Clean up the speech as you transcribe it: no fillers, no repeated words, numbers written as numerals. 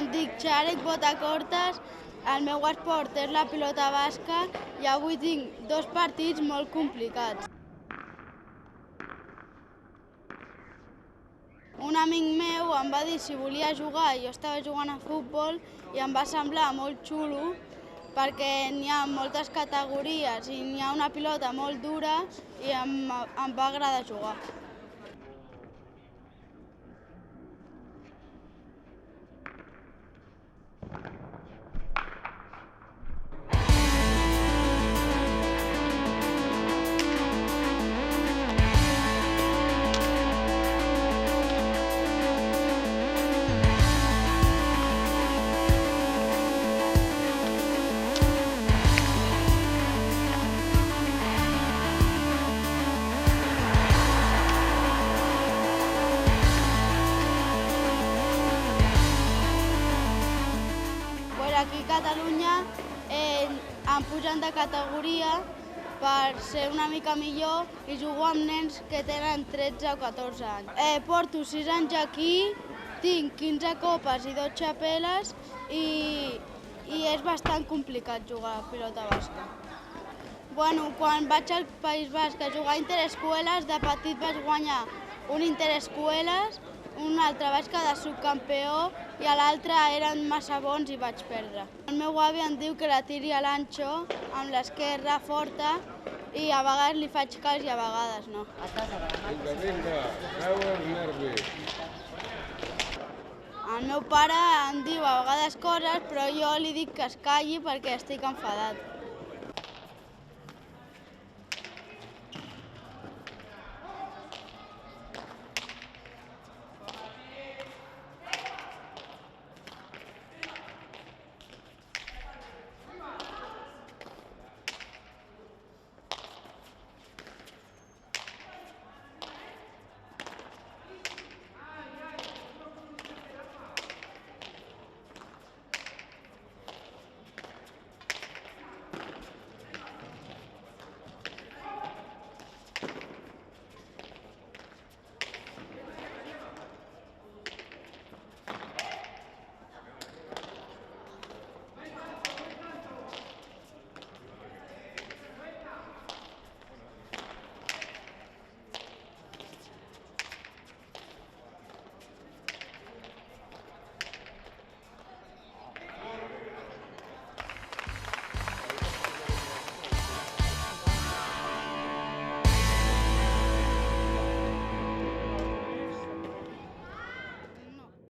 Em dic Xarec Botacortes, el meu esport és la pilota basca i avui tinc 2 partits molt complicats. Un amic meu em va dir si volia jugar i jo estava jugant a futbol i em va semblar molt xulo perquè n'hi ha moltes categories i n'hi ha una pilota molt dura i em va agradar jugar. Aquí a Catalunya em pugen de categoria per ser una mica millor i jugo amb nens que tenen 13 o 14 anys. Porto 6 anys aquí, tinc 15 copes i 12 xapeles i és bastant complicat jugar a pilota basca. Quan vaig al País Basc a jugar a interescoles, de petit vaig guanyar un interescoles, un altre vaig quedar subcampió i a l'altre eren massa bons i vaig perdre. El meu avi em diu que la tiri a l'anxo amb l'esquerra forta i a vegades li faig cas i a vegades no. Vinga, treu els nervis. El meu pare em diu a vegades coses, però jo li dic que es calli perquè estic enfadat.